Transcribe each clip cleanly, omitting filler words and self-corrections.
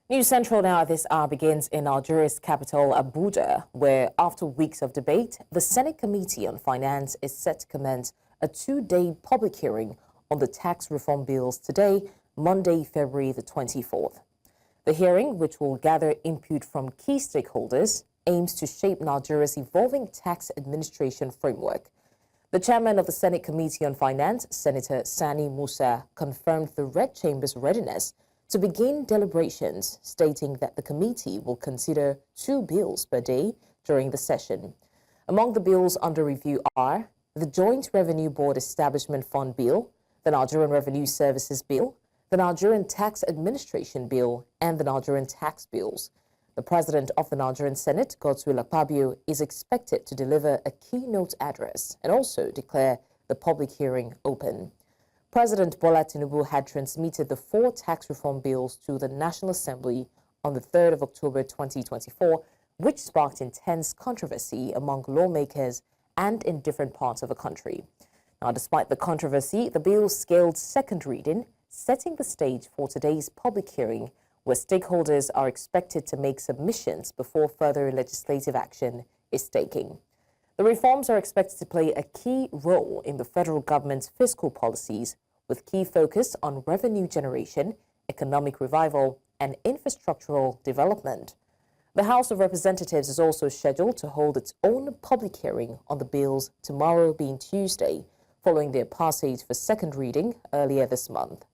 News Central now at this hour begins in Nigeria's capital, Abuja, where after weeks of debate, the Senate Committee on Finance is set to commence a two-day public hearing on the tax reform bills today, Monday, February the 24th. The hearing, which will gather input from key stakeholders, aims to shape Nigeria's evolving tax administration framework. The chairman of the Senate Committee on Finance, Senator Sani Musa, confirmed the Red Chamber's readiness to begin deliberations, stating that the committee will consider 2 bills per day during the session. Among the bills under review are the Joint Revenue Board Establishment Fund Bill, the Nigerian Revenue Services Bill, the Nigerian Tax Administration Bill, and the Nigerian Tax Bills. The President of the Nigerian Senate, Godswill Akpabio, is expected to deliver a keynote address and also declare the public hearing open. President Bola Tinubu had transmitted the 4 tax reform bills to the National Assembly on the 3rd of October 2024, which sparked intense controversy among lawmakers and in different parts of the country. Now, despite the controversy, the bills scaled second reading, setting the stage for today's public hearing, where stakeholders are expected to make submissions before further legislative action is taken. The reforms are expected to play a key role in the federal government's fiscal policies, with key focus on revenue generation, economic revival, and infrastructural development. The House of Representatives is also scheduled to hold its own public hearing on the bills tomorrow, being Tuesday, following their passage for second reading earlier this month.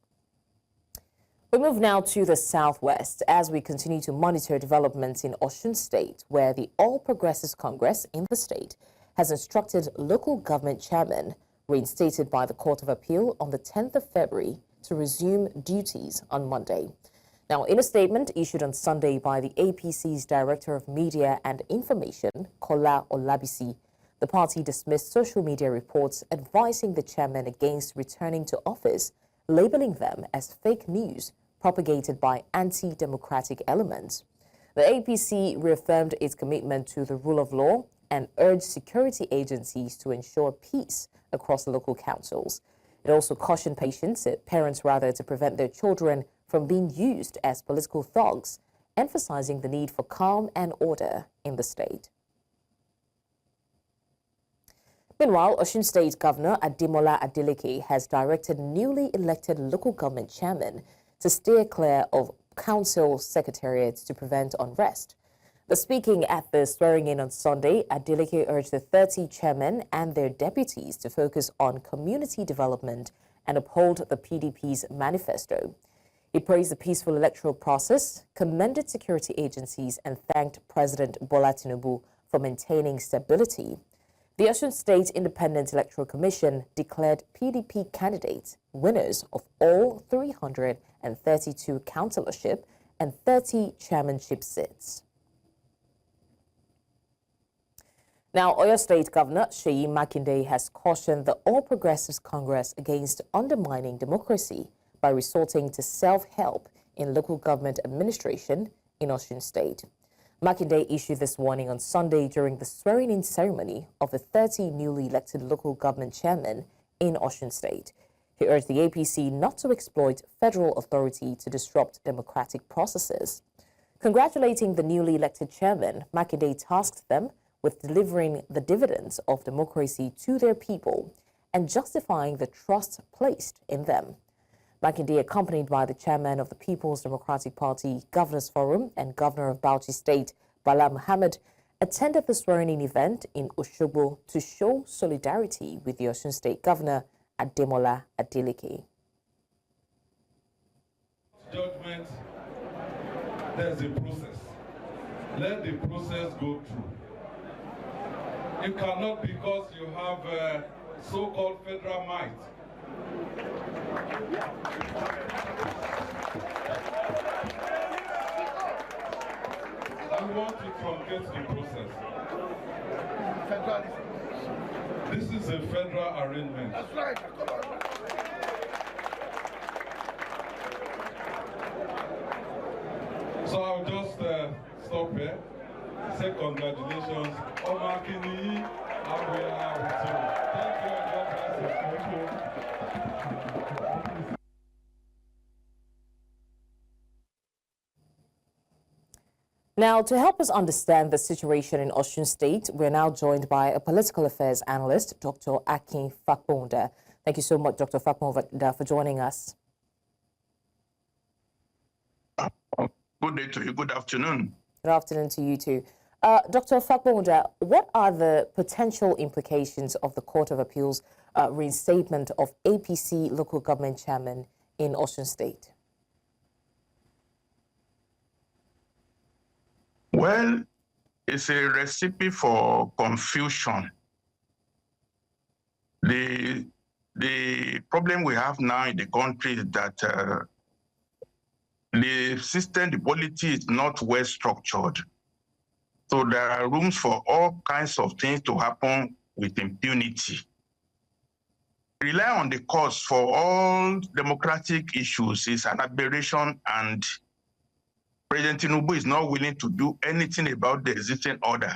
We move now to the southwest as we continue to monitor developments in Osun State, where the All Progressives Congress in the state has instructed local government chairmen, reinstated by the Court of Appeal on the 10th of February, to resume duties on Monday. Now, in a statement issued on Sunday by the APC's Director of Media and Information, Kola Olabisi, the party dismissed social media reports advising the chairman against returning to office, labeling them as fake news propagated by anti-democratic elements. The APC reaffirmed its commitment to the rule of law and urged security agencies to ensure peace across local councils. It also cautioned parents to prevent their children from being used as political thugs, emphasizing the need for calm and order in the state. Meanwhile, Osun State Governor Ademola Adeleke has directed newly elected local government chairmen to steer clear of council secretariats to prevent unrest. Speaking at the swearing-in on Sunday, Adeleke urged the 30 chairmen and their deputies to focus on community development and uphold the PDP's manifesto. He praised the peaceful electoral process, commended security agencies, and thanked President Bola Tinubu for maintaining stability. The Osun State Independent Electoral Commission declared PDP candidates winners of all 332 councillorship and 30 chairmanship seats. Now, Oyo State Governor Seyi Makinde has cautioned the All Progressives Congress against undermining democracy by resorting to self-help in local government administration in Osun State. Makinde issued this warning on Sunday during the swearing-in ceremony of the 30 newly elected local government chairmen in Osun State. He urged the APC not to exploit federal authority to disrupt democratic processes. Congratulating the newly elected chairmen, Makinde tasked them with delivering the dividends of democracy to their people and justifying the trust placed in them. Makinde, accompanied by the chairman of the People's Democratic Party Governors Forum and Governor of Bauchi State, Bala Muhammad, attended the swearing-in event in Osogbo to show solidarity with the Osun State Governor, Ademola Adeleke. Judgment, there's a process. Let the process go through. You cannot, because you have so-called federal might, I want to truncate the process. This is a federal arrangement. That's right. So I'll just stop here. Say congratulations. Omakini, and we are with you. Thank you and God bless you. Thank you. Now, to help us understand the situation in Osun State, we're now joined by a political affairs analyst, Dr. Akin Fakponda. Thank you so much, Dr. Fakponda, for joining us. Good day to you. Good afternoon. Good afternoon to you too. Dr. Fakponda, what are the potential implications of the Court of Appeal's reinstatement of APC local government chairman in Osun State? Well, it's a recipe for confusion. The problem we have now in the country is that the system, the polity is not well structured. So there are rooms for all kinds of things to happen with impunity. Rely on the courts for all democratic issues is an aberration, and President Tinubu is not willing to do anything about the existing order.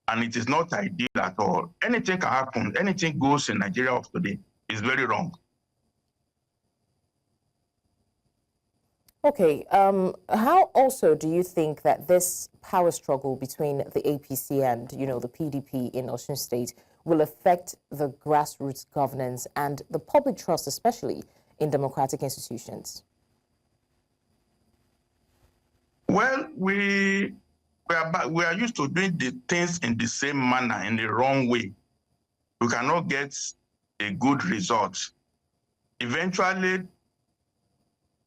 And it is not ideal at all. Anything can happen. Anything goes in Nigeria of today is very wrong. Okay. How also do you think that this power struggle between the APC and, the PDP in Osun State will affect the grassroots governance and the public trust, especially in democratic institutions? Well, we are used to doing the things in the same manner, in the wrong way. We cannot get a good result. Eventually,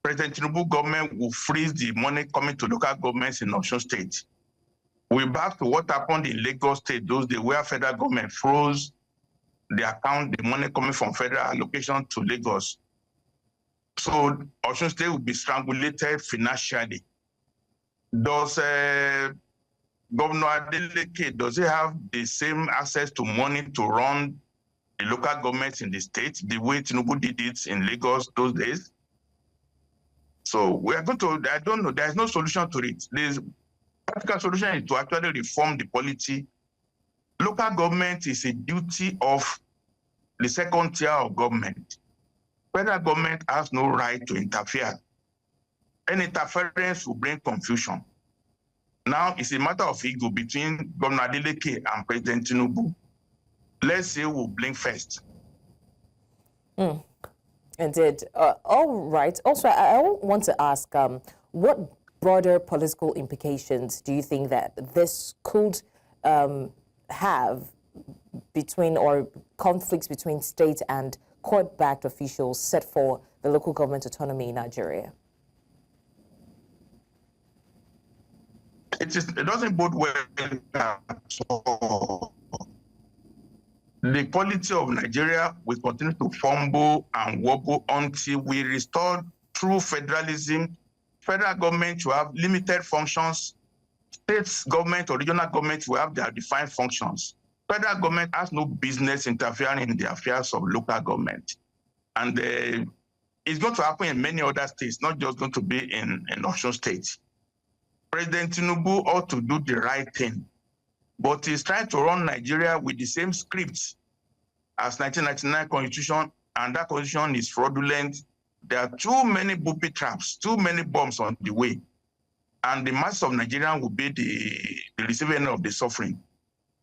President Tinubu government will freeze the money coming to local governments in Osun State. We're back to what happened in Lagos State those days, where federal government froze the account, the money coming from federal allocation to Lagos. So Osun State will be strangulated financially. Does Governor Adeleke, does he have the same access to money to run the local governments in the state the way Tinubu did it in Lagos those days? So we are going to, I don't know, there's no solution to it. The practical solution is to actually reform the polity. Local government is a duty of the second tier of government. Federal government has no right to interfere. Any interference will bring confusion. Now it's a matter of ego between Governor Adeleke and President Tinubu. Let's see who will blink first. Indeed. All right. Also, I want to ask, what broader political implications do you think that this could have between, or conflicts between state and court-backed officials set for the local government autonomy in Nigeria? It doesn't bode well at all. The quality of Nigeria will continue to fumble and wobble until we restore true federalism. Federal government will have limited functions. State government or regional government will have their defined functions. Federal government has no business interfering in the affairs of local government. And it's going to happen in many other states, not just going to be in Osun State. President Tinubu ought to do the right thing, but he's trying to run Nigeria with the same script as 1999 Constitution, and that Constitution is fraudulent. There are too many booby traps, too many bombs on the way, and the mass of Nigerians will be the receiving end of the suffering.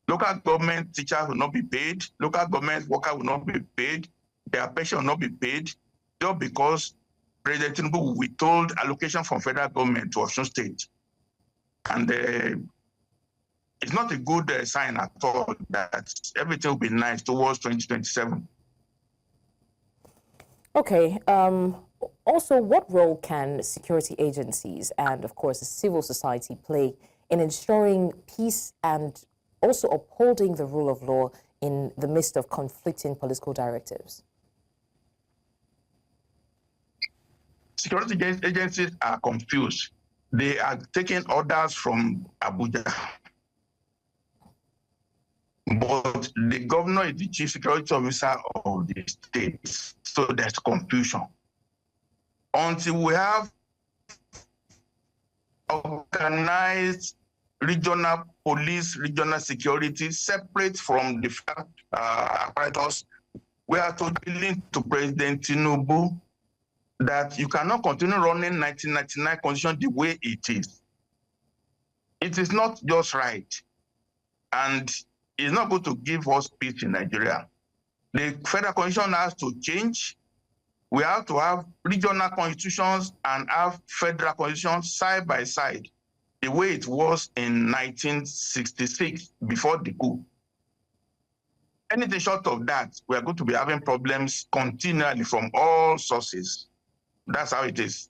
Local government teachers will not be paid. Local government workers will not be paid. Their pension will not be paid, just because President Tinubu will withhold allocation from federal government to Osun State. And it's not a good sign at all that everything will be nice towards 2027. Okay. Also, what role can security agencies and, of course, civil society play in ensuring peace and also upholding the rule of law in the midst of conflicting political directives? Security agencies are confused. They are taking orders from Abuja. But the governor is the chief security officer of the state, so there's confusion. Until we have organized regional police, regional security, separate from the apparatus, we are to be linked to President Tinubu that you cannot continue running 1999 Constitution the way it is. It is not just right, and it's not going to give us peace in Nigeria. The federal constitution has to change. We have to have regional constitutions and have federal constitutions side by side, the way it was in 1966 before the coup. Anything short of that, we are going to be having problems continually from all sources. That's how it is.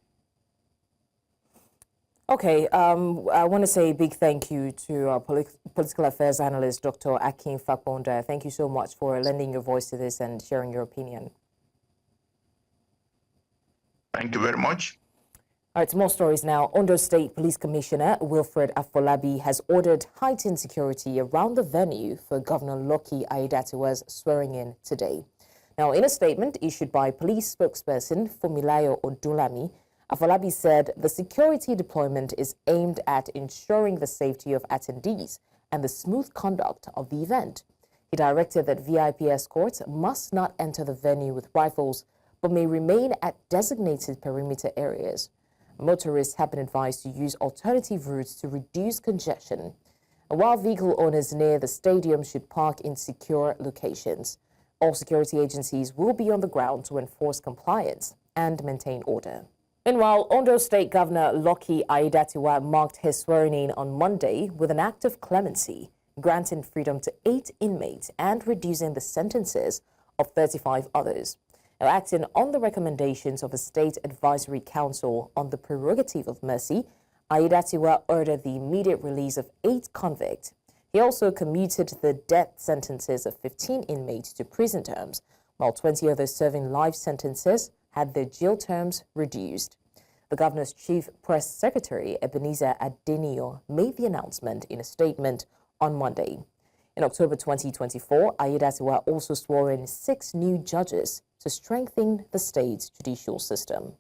Okay, I want to say a big thank you to our political affairs analyst, Dr. Akin Fakponda. Thank you so much for lending your voice to this and sharing your opinion. Thank you very much. All right, more stories now. Ondo State Police Commissioner Wilfred Afolabi has ordered heightened security around the venue for Governor Lucky Aiyedatiwa's swearing-in today. Now, in a statement issued by police spokesperson Fumilayo Odulami, Afolabi said the security deployment is aimed at ensuring the safety of attendees and the smooth conduct of the event. He directed that VIP escorts must not enter the venue with rifles, but may remain at designated perimeter areas. Motorists have been advised to use alternative routes to reduce congestion, while vehicle owners near the stadium should park in secure locations. All security agencies will be on the ground to enforce compliance and maintain order. Meanwhile, Ondo State Governor Lucky Aiyedatiwa marked his swearing-in on Monday with an act of clemency, granting freedom to 8 inmates and reducing the sentences of 35 others. Now, acting on the recommendations of the State Advisory Council on the Prerogative of Mercy, Aiyedatiwa ordered the immediate release of 8 convicts. He also commuted the death sentences of 15 inmates to prison terms, while 20 others serving life sentences had their jail terms reduced. The governor's chief press secretary, Ebenezer Adenio, made the announcement in a statement on Monday. In October 2024, Aiyedatiwa also swore in 6 new judges to strengthen the state's judicial system.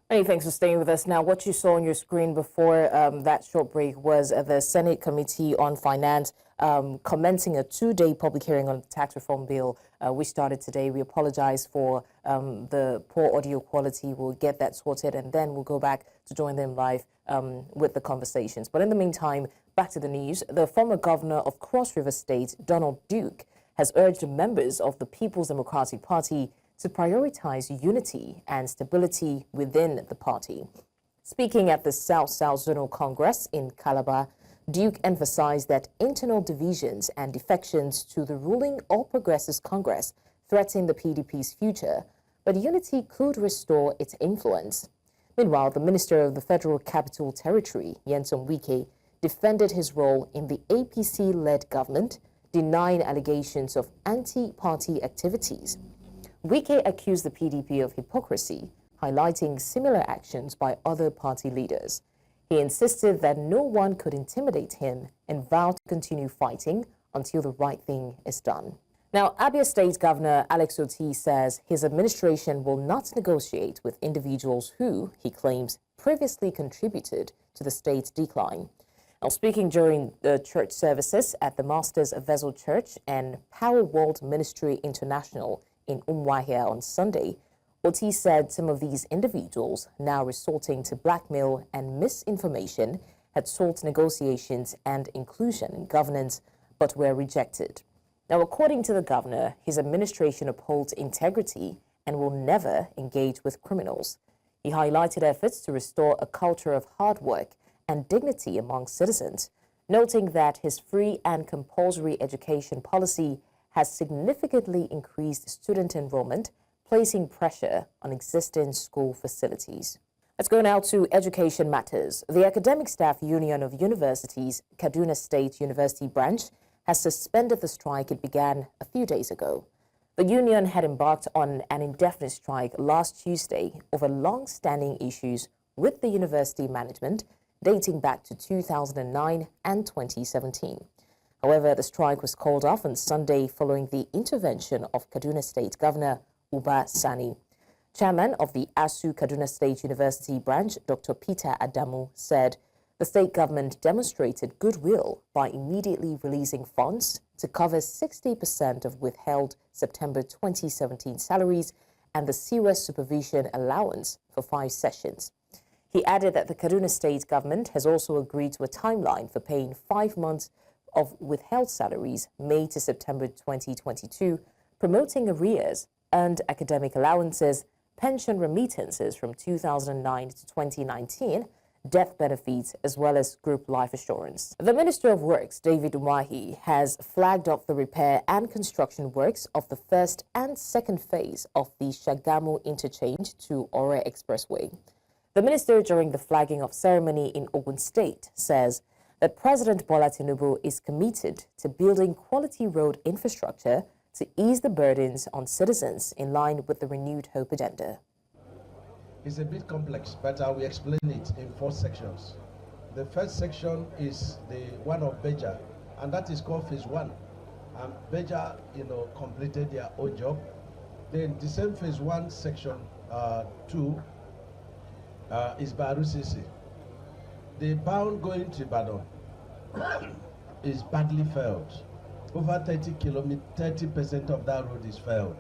Many thanks for staying with us. Now, what you saw on your screen before that short break was the Senate Committee on Finance commencing a 2-day public hearing on the tax reform bill. We started today. We apologize for the poor audio quality. We'll get that sorted, and then we'll go back to join them live with the conversations. But in the meantime, back to the news. The former governor of Cross River State, Donald Duke, has urged members of the People's Democratic Party to prioritize unity and stability within the party. Speaking at the South-South Zonal Congress in Calabar, Duke emphasized that internal divisions and defections to the ruling All Progressives Congress threaten the PDP's future, but unity could restore its influence. Meanwhile, the Minister of the Federal Capital Territory, Nyesom Wike, defended his role in the APC-led government, denying allegations of anti-party activities. Wike accused the PDP of hypocrisy, highlighting similar actions by other party leaders. He insisted that no one could intimidate him and vowed to continue fighting until the right thing is done. Now, Abia State Governor Alex Otti says his administration will not negotiate with individuals who, he claims, previously contributed to the state's decline. Now, speaking during the church services at the Masters Vessel Church and Power World Ministry International in Umuahia on Sunday, Otti said some of these individuals, now resorting to blackmail and misinformation, had sought negotiations and inclusion in governance, but were rejected. Now, according to the governor, his administration upholds integrity and will never engage with criminals. He highlighted efforts to restore a culture of hard work and dignity among citizens, noting that his free and compulsory education policy has significantly increased student enrollment, placing pressure on existing school facilities. Let's go now to education matters. The Academic Staff Union of Universities, Kaduna State University branch, has suspended the strike it began a few days ago. The union had embarked on an indefinite strike last Tuesday over long-standing issues with the university management dating back to 2009 and 2017. However, the strike was called off on Sunday following the intervention of Kaduna State Governor Uba Sani. Chairman of the ASU Kaduna State University branch, Dr. Peter Adamu, said the state government demonstrated goodwill by immediately releasing funds to cover 60% of withheld September 2017 salaries and the CWES supervision allowance for 5 sessions. He added that the Kaduna State government has also agreed to a timeline for paying 5 months of withheld salaries, May to September 2022, promoting arrears, earned academic allowances, pension remittances from 2009 to 2019, death benefits, as well as group life assurance. The Minister of Works, David Umahi, has flagged off the repair and construction works of the first and second phase of the Shagamu interchange to Ore Expressway. The minister, during the flagging off ceremony in Ogun State, says that President Bola Tinubu is committed to building quality road infrastructure to ease the burdens on citizens in line with the renewed hope agenda. It's a bit complex, but I will explain it in 4 sections. The first section is the one of Beja, and that is called phase 1. And Beja, completed their own job. Then the same phase 1 section 2 is Baru Sisi. The bound going to Ibadan is badly failed. Over 30% of that road is failed.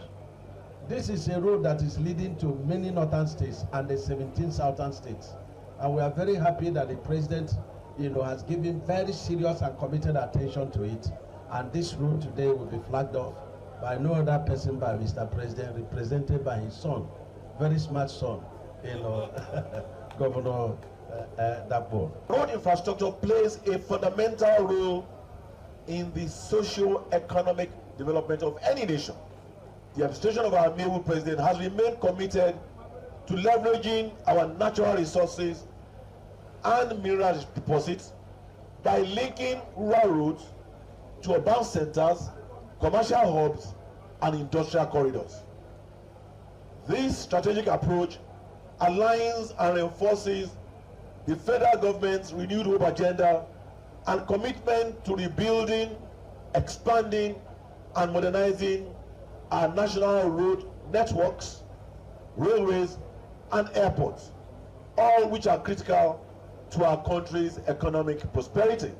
This is a road that is leading to many northern states and the 17 southern states. And we are very happy that the president, has given very serious and committed attention to it. And this road today will be flagged off by no other person by Mr. President, represented by his son, very smart son, Governor Dapo. Road infrastructure plays a fundamental role in the socio-economic development of any nation. The administration of our amiable president has remained committed to leveraging our natural resources and mineral deposits by linking rural roads to urban centers, commercial hubs, and industrial corridors. This strategic approach aligns and reinforces the federal government's renewed hope agenda and commitment to rebuilding, expanding, and modernizing our national road networks, railways, and airports, all which are critical to our country's economic prosperity.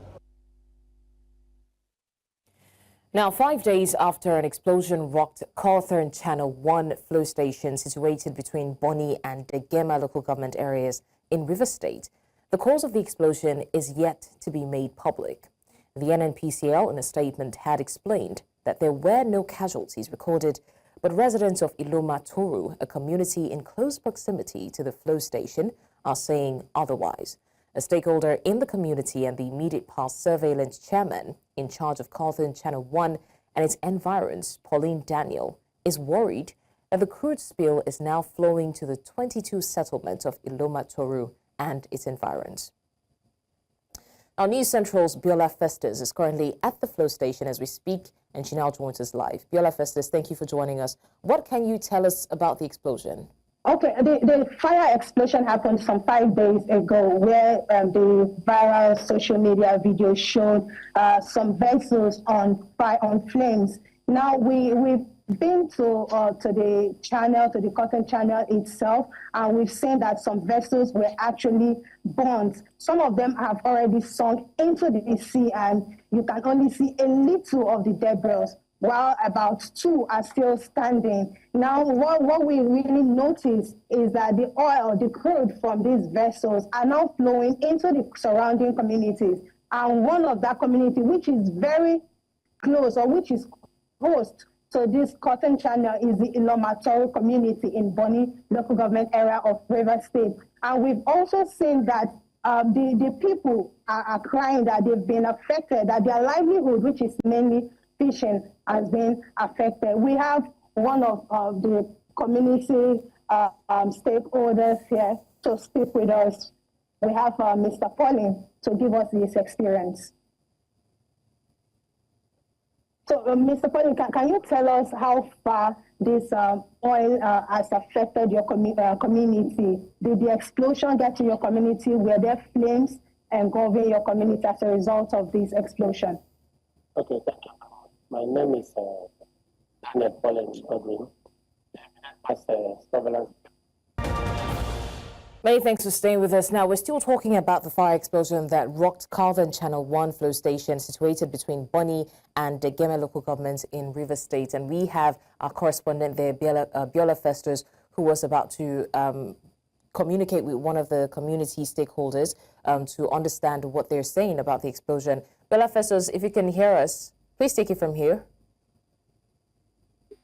Now, 5 days after an explosion rocked Cawthorne Channel 1 flow station situated between Bonny and Degema local government areas in Rivers State, the cause of the explosion is yet to be made public. The NNPCL, in a statement, had explained that there were no casualties recorded, but residents of Kilometre, a community in close proximity to the flow station, are saying otherwise. A stakeholder in the community and the immediate past surveillance chairman in charge of Cawthorne Channel 1 and its environs, Pauline Daniel, is worried that the crude spill is now flowing to the 22 settlements of Kilometre and its environs. Our News Central's Biola Festus is currently at the flow station as we speak, and she now joins us live. Biola Festus, thank you for joining us. What can you tell us about the explosion? Okay, the fire explosion happened some 5 days ago, where the viral social media video showed some vessels on fire, on flames. Now we've been to the channel, to the Cawthorne Channel itself, and we've seen that some vessels were actually burnt. Some of them have already sunk into the sea, and you can only see a little of the debris, while about 2 are still standing. Now, what we really notice is that the oil, the crude from these vessels are now flowing into the surrounding communities. And one of that community, which is very close, or which is host to this Cawthorne Channel, is the Kilometre community in Bonny local government area of Rivers State. And we've also seen that the people are crying that they've been affected, that their livelihood, which is mainly fishing, has been affected. We have one of the community stakeholders here to speak with us. We have Mr. Pauline to give us this experience. So, Mr. Pauline, can you tell us how far this oil has affected your community? Did the explosion get to your community? Were there flames engulfing your community as a result of this explosion? Okay, thank you. My name is Daniel Pauline, as a surveillance. Many thanks for staying with us. Now, we're still talking about the fire explosion that rocked Cawthorne Channel 1 flow station situated between Bonny and Degema local governments in Rivers State. And we have our correspondent there, Biola Festus, who was about to communicate with one of the community stakeholders to understand what they're saying about the explosion. Bella Fessos, if you can hear us, please take it from here.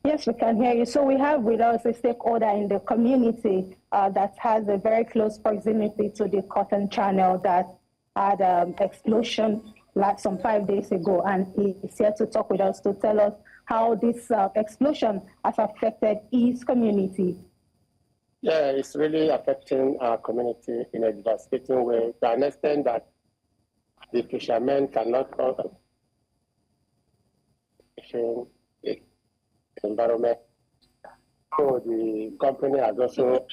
Yes, we can hear you. So we have with us a stakeholder in the community that has a very close proximity to the Cotton Channel that had explosion like some 5 days ago, and he is here to talk with us to tell us how this explosion has affected his community. Yeah, it's really affecting our community in a devastating way to an extent that the fishermen cannot environment. So the company has also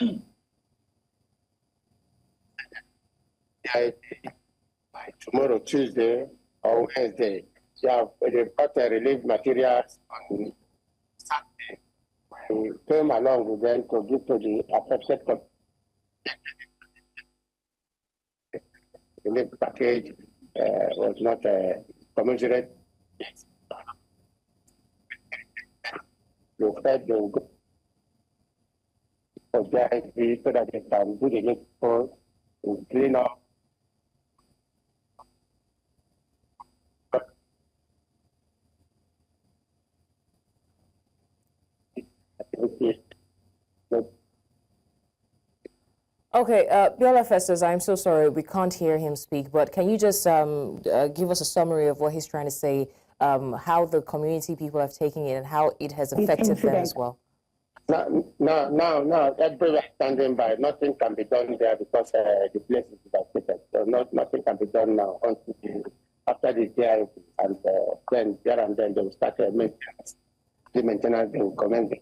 by tomorrow, Tuesday or Wednesday, they've got relief materials on Saturday. We came along with them to give to the affected community. The relief package was not commensurate. They said they will go for JIV so that they can do the needful to clean up. Okay, Biola Festus, I'm so sorry, we can't hear him speak, but can you just give us a summary of what he's trying to say, how the community people have taken it and how it has affected them as well? No, everywhere standing by. Nothing can be done there because the place is devastated. So nothing can be done now until after the day, and then there and then they will start maintenance. The maintenance will commence.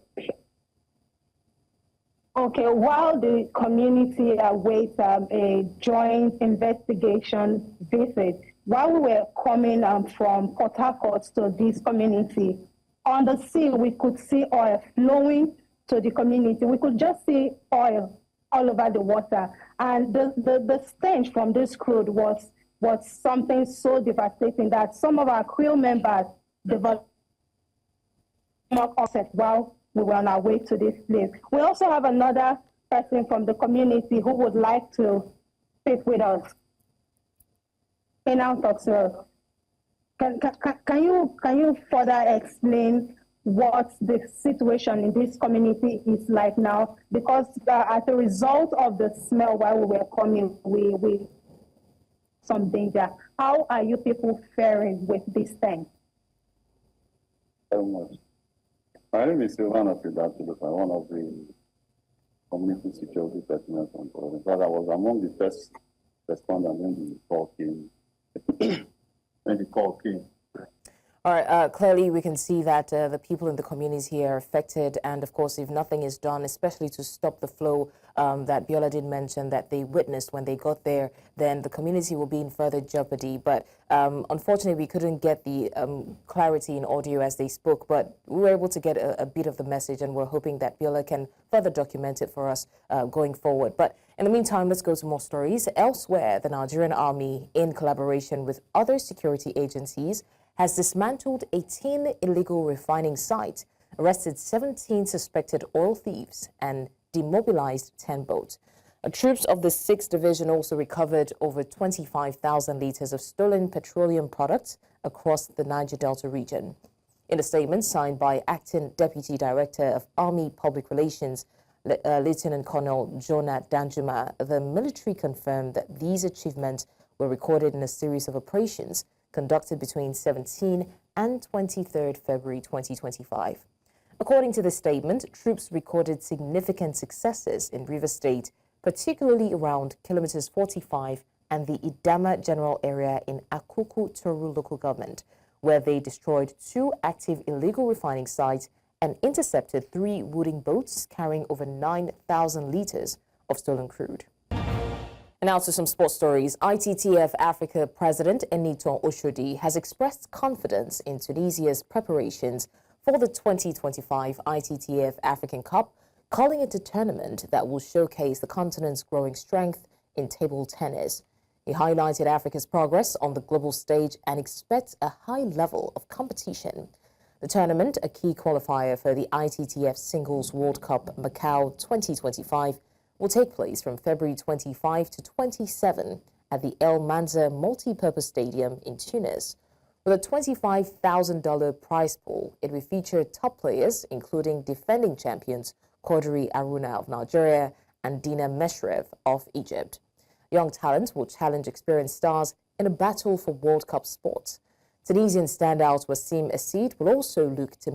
Okay, while the community awaits a joint investigation visit, while we were coming from Port Harcourt to this community, on the sea we could see oil flowing to the community. We could just see oil all over the water. And the stench from this crude was something so devastating that some of our crew members developed upset while we were on our way to this place. We also have another person from the community who would like to speak with us. Can you further explain what the situation in this community is like now? Because as a result of the smell while we were coming, we some danger. How are you people faring with this thing? Very much. My name is Silvana Fidatulus. I'm one of the community security personnel from Florida. In fact, I was among the first responders when the call came. All right, clearly we can see that the people in the communities here are affected, and of course, if nothing is done, especially to stop the flow that Biola did mention that they witnessed when they got there, then the community will be in further jeopardy. But unfortunately, we couldn't get the clarity in audio as they spoke, but we were able to get a bit of the message, and we're hoping that Biola can further document it for us going forward. But in the meantime, let's go to more stories. Elsewhere, the Nigerian Army, in collaboration with other security agencies, has dismantled 18 illegal refining sites, arrested 17 suspected oil thieves, and demobilized 10 boats. Troops of the 6th Division also recovered over 25,000 litres of stolen petroleum products across the Niger Delta region. In a statement signed by Acting Deputy Director of Army Public Relations, Lieutenant Colonel Jonah Danjuma, the military confirmed that these achievements were recorded in a series of operations conducted between 17 and 23rd February 2025. According to the statement, troops recorded significant successes in Rivers State, particularly around Kilometres 45 and the Idama general area in Akuku-Toru Local Government, where they destroyed 2 active illegal refining sites and intercepted 3 wooden boats carrying over 9,000 litres of stolen crude. And now to some sports stories. ITTF Africa President Eniton Oshodi has expressed confidence in Tunisia's preparations for the 2025 ITTF African Cup, calling it a tournament that will showcase the continent's growing strength in table tennis. He highlighted Africa's progress on the global stage and expects a high level of competition. The tournament, a key qualifier for the ITTF Singles World Cup Macau 2025, will take place from February 25 to 27 at the El Manza Multi-Purpose Stadium in Tunis. With a $25,000 prize pool, it will feature top players including defending champions Quadri Aruna of Nigeria and Dina Meshrev of Egypt. Young talents will challenge experienced stars in a battle for World Cup spots. Tunisian standouts Wassim Assid will also look to